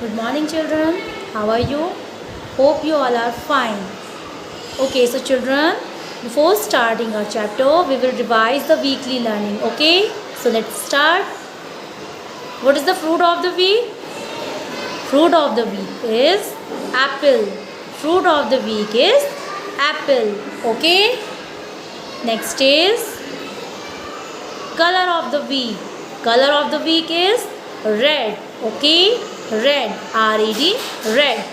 Good morning, children. How are you? Hope you all are fine. Okay, so children, before starting our chapter, we will revise the weekly learning. Okay, so let's start. What is the fruit of the week? Fruit of the week is apple. Fruit of the week is apple. Okay, next is color of the week. Color of the week is red. Okay, red. R-E-D, red.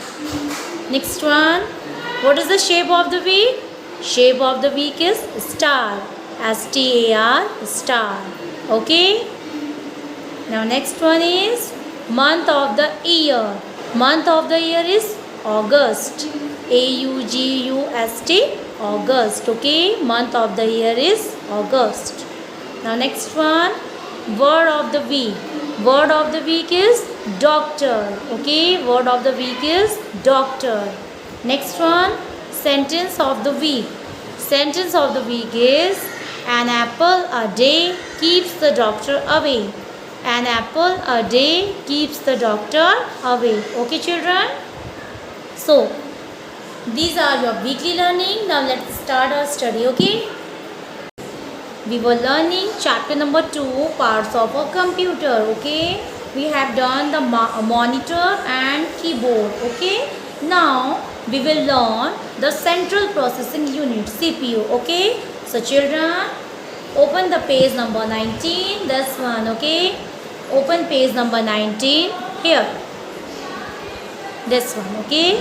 Next one. What is the shape of the week? Shape of the week is star. S-T-A-R, star. Okay. Now next one is month of the year. Month of the year is August. A-U-G-U-S-T, August. Okay. Month of the year is August. Now next one, word of the week. Word of the week is doctor. Okay, word of the week is doctor. Next one, sentence of the week. Sentence of the week is an apple a day keeps the doctor away. An apple a day keeps the doctor away. Okay, children? So, these are your weekly learning. Now let's start our study. Okay? We were learning chapter number 2, parts of a computer. Okay, we have done the monitor and keyboard. Okay, now we will learn the central processing unit, CPU. Okay, so children, open the page number 19, this one. Okay, open page number 19 here, this one. Okay,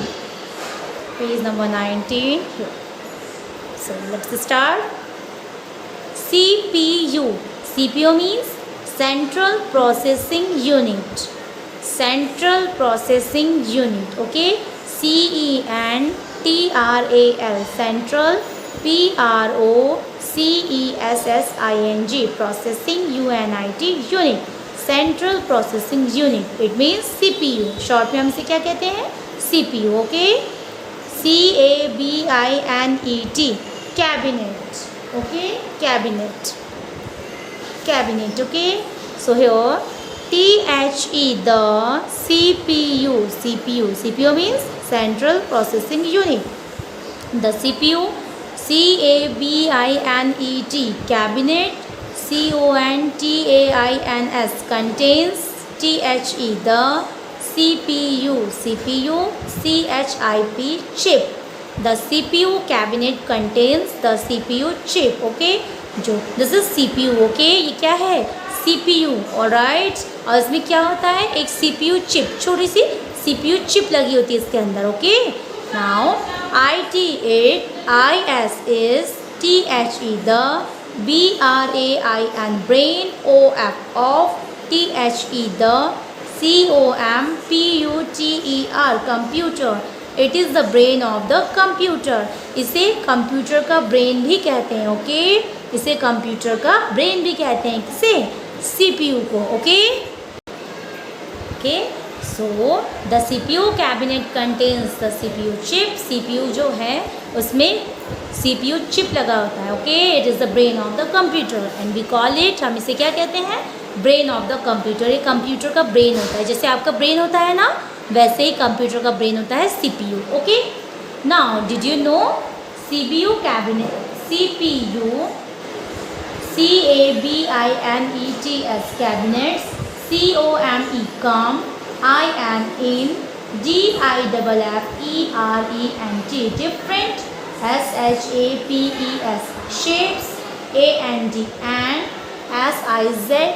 page number 19 here. So let's start. CPU. CPU means Central Processing Unit. Central Processing Unit. Okay. CENTRAL. Central. PROCESSING. Processing UNIT. Unit. Central Processing Unit. It means CPU. Short में हम इसे क्या कहते हैं? CPU. Okay. CABINET. Cabinet. Okay, cabinet. Okay, so here THE, the CPU means Central Processing Unit. The CPU, CABINET, cabinet, CONTAINS, contains THE, the CPU, CHIP, chip. The CPU cabinet contains the CPU chip. Okay, जो this is CPU. Okay, ये क्या है? CPU. Alright, और इसमें क्या होता है? एक CPU chip, छोटी सी CPU chip लगी होती है इसके अंदर. Okay, now ITIS is THE, the BRAIN, brain, of THE, the COMPUTER, computer. It is the brain of the computer. इसे कंप्यूटर का ब्रेन भी कहते हैं. ओके, इसे कंप्यूटर का ब्रेन भी कहते हैं. किसे? CPU को. Okay, so the CPU cabinet contains the CPU chip. CPU जो है उसमें CPU चिप लगा होता है. Okay, it is the brain of the computer and we call it, हम इसे क्या कहते हैं? Brain of the computer. ये कंप्यूटर का ब्रेन होता है. जैसे आपका ब्रेन होता है ना, वैसे ही कंप्यूटर का ब्रेन होता है CPU. Okay, now did you know CPU cabinet, CPU CABINETS cabinets, COME calm, IN DIFFERENT different, SHAPES shapes, AND SIZES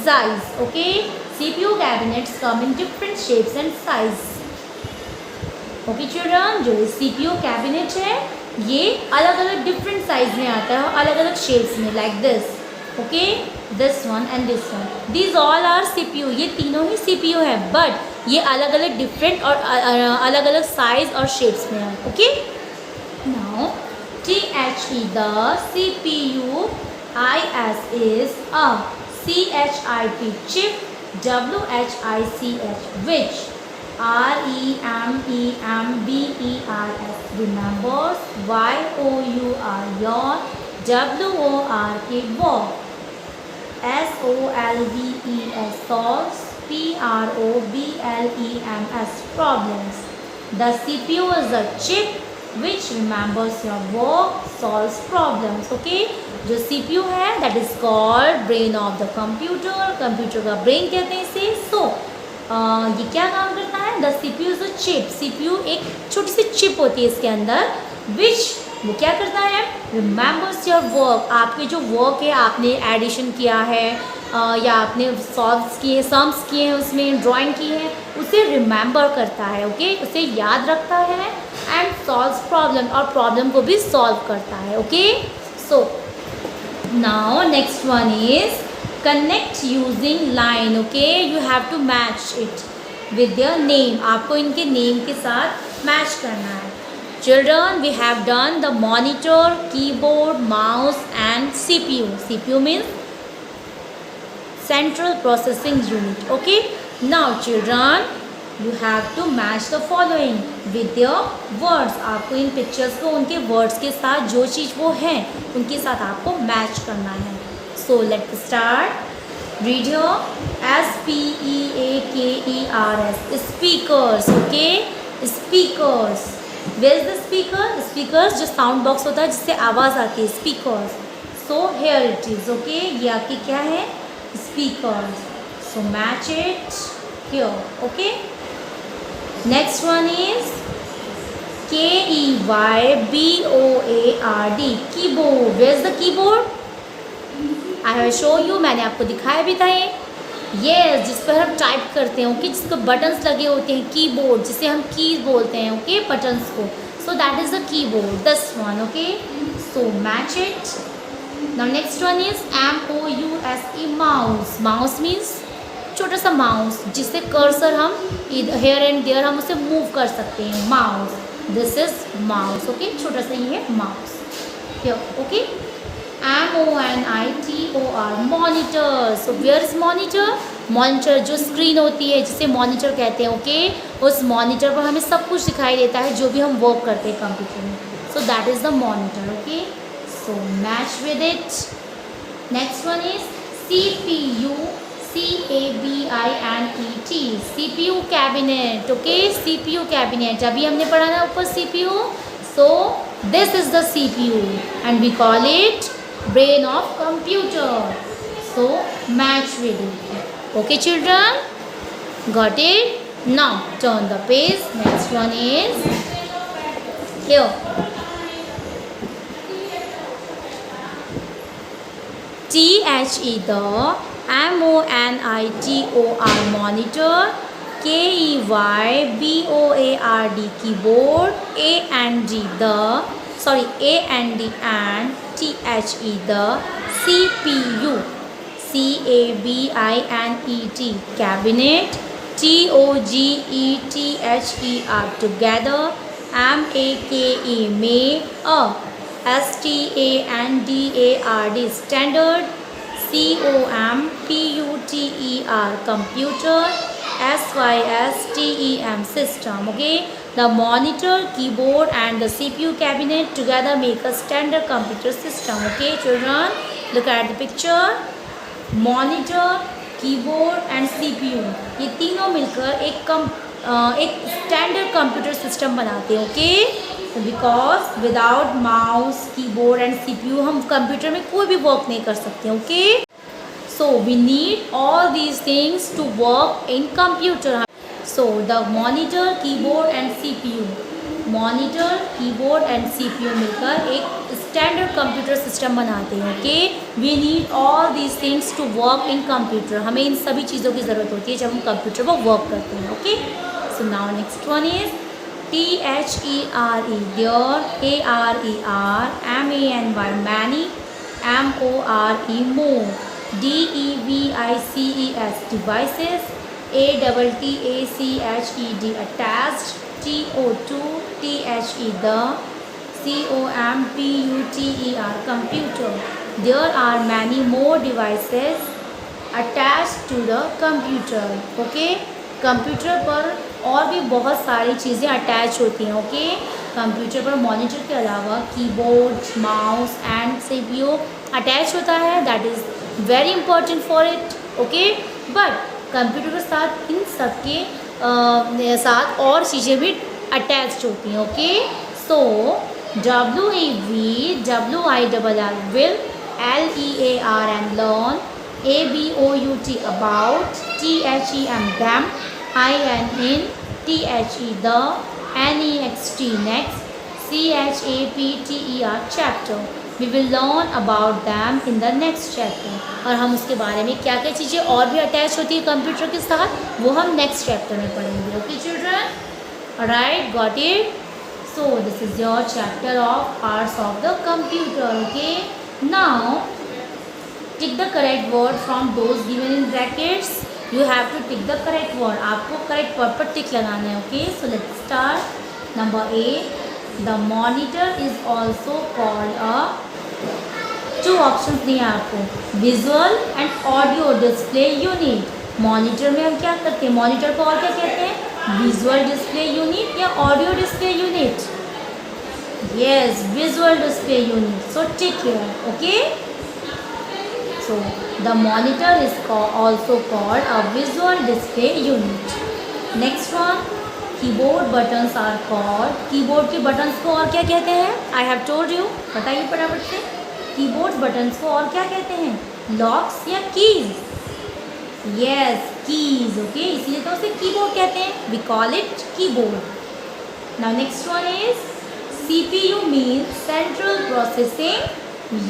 size. Okay, CPU cabinets come in different shapes and size. Okay children, जो CPU cabinet है ये अलग अलग different size में आता है, अलग अलग shapes में, like this. Okay, this one and this one. These all are CPU. ये तीनों ही CPU है, but ये अलग अलग different और अलग अलग size और shapes में है. Okay, now THE, the CPU IS is a CHIP chip, WHICH, which REMEMBERS remembers, YOUR your, WORK work, SOLVES solves, problems. Problems. The CPU is a chip which remembers your work, solves problems. Okay, जो CPU है that is called brain of the computer. Computer का brain कहते हैं इसे. So ये क्या काम करता है? The CPU is a chip. CPU एक छोटी सी chip होती है इसके अंदर, which वो क्या करता है? Remembers your work. आपके जो work है, आपने एडिशन किया है या आपने सॉल्व्स किए, सम्स किए हैं, उसमें ड्राइंग की है, उसे रिमेंबर करता है. ओके, उसे याद रखता है एंड सॉल्व्स प्रॉब्लम, और प्रॉब्लम को भी सॉल्व करता है. Okay, so now next one is connect using line. Okay, you have to match it with your name. आपको इनके नेम के साथ मैच करना है. Children, we have done the monitor, keyboard, mouse and CPU. CPU means Central Processing Unit. Okay. Now children, you have to match the following with your words. आपको इन pictures को उनके words के साथ जो चीज़ वो हैं उनके साथ आपको मैच करना है. So let's start. Read here. SPEAKERS. Speakers. Okay. Speakers. Where is the speaker? Speakers जो साउंड बॉक्स होता है जिससे आवाज़ आती है. Speakers. So here it is. Okay. ये आपकी क्या है? Speakers. So match it here. Okay. Next one is KEYBOARD. Keyboard. Where is the keyboard? I have shown you. मैंने आपको दिखाया भी था ये जिस पर हम टाइप करते हैं. ओके, जिस पर बटन्स लगे होते हैं. कीबोर्ड जिसे हम कीज बोलते हैं. ओके, बटन्स को. सो that is the keyboard. This one. Okay, so match it. Now next one is MOUSE. Mouse. Mouse means छोटा सा माउस जिससे कर्सर हम हेयर एंड देयर हम उसे मूव कर सकते हैं. Mouse. This is mouse. Okay, छोटा सा ही है mouse. Okay, MONITOR. Monitor. So where is monitor? Monitor जो स्क्रीन होती है जिसे मॉनिटर कहते हैं. ओके, उस मॉनिटर पर हमें सब कुछ दिखाई देता है जो भी हम वर्क करते हैं कंप्यूटर में. So that is the monitor. Okay, so match with it. Next one is CPU. CABINET. CPU cabinet. Okay, CPU cabinet अभी हमने पढ़ा ना ऊपर CPU. So this is the CPU and we call it brain of computer. So match with it. Okay children, got it? Now turn the page. Next one is here. THE the MONITOR monitor. KEYBOARD keyboard. AND and THE the CPU. CABINET cabinet. TOGETHER together. MAKE make. STANDARD standard. COMPUTER computer. SYSTEM system. Okay, the monitor, keyboard and the CPU cabinet together make a standard computer system. Okay children, look at the picture. Monitor, keyboard and CPU ये तीनों मिलकर एक standard computer system बनाते हैं. Okay, because without mouse, keyboard and CPU हम computer में कोई भी वर्क नहीं कर सकते. Okay, so we need all these things to work in computer. So the monitor, keyboard and CPU. Monitor, keyboard and CPU मिलकर एक स्टैंडर्ड कंप्यूटर सिस्टम बनाते हैं. Okay, we need all these things to work in computer. हमें इन सभी चीज़ों की ज़रूरत होती है जब हम कंप्यूटर पर वर्क करते हैं. Okay, so now next one is THERE there. ARER many. MORE more. DEVICES devices. ATTACHED attached. TOTHE the. COMPUTER computer. There are many more devices attached to the computer. Okay, computer पर और भी बहुत सारी चीज़ें attach होती हैं. Okay, computer पर monitor के अलावा keyboard, mouse and CPU attach होता है. That is very important for it. Okay, but computer के साथ इन सब के साथ और चीज़ें भी अटैच्ड होती हैं. Okay, so WAVWIRR will, LEARN learn, ABOUT about, THEM them, INN THE the, NEXT next, CHAPTER chapter. We will learn about them in the next chapter. और हम उसके बारे में क्या क्या चीज़ें और भी अटैच होती है कंप्यूटर के साथ वो हम नेक्स्ट चैप्टर में पढ़ेंगे. Okay children, right, got it. So this is your chapter of parts of the computer. Okay, now tick the correct word from those given in brackets. You have to tick the correct word. आपको correct word पर tick लगाना है. Okay, so let's start. Number A, the monitor is also called a, two options दिए हैं आपको, visual and audio display unit. Monitor में हम क्या करते हैं, मॉनिटर को और क्या कहते हैं, विजुअल डिस्प्ले यूनिट या audio display unit. Yes, visual display unit. So tick here. Okay, so the monitor is also called a visual display unit. Next one, keyboard buttons are called, keyboard के buttons को और क्या कहते हैं, I have told you, बताइए फटाफट से. Keyboard buttons को और क्या कहते हैं, लॉक्स या कीज. Yes, keys. ओके, इसलिए तो उसे कीबोर्ड कहते हैं. We call it keyboard. Now next one is CPU means central processing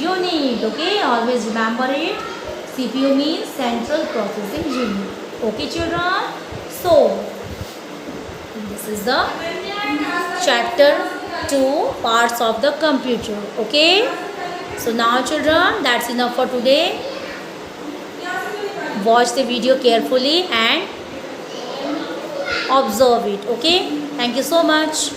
unit. Okay, always remember it. CPU means central processing unit. Okay children, so this is the chapter 2, parts of the computer. Okay, so now children, that's enough for today. Watch the video carefully and observe it. Okay, thank you so much.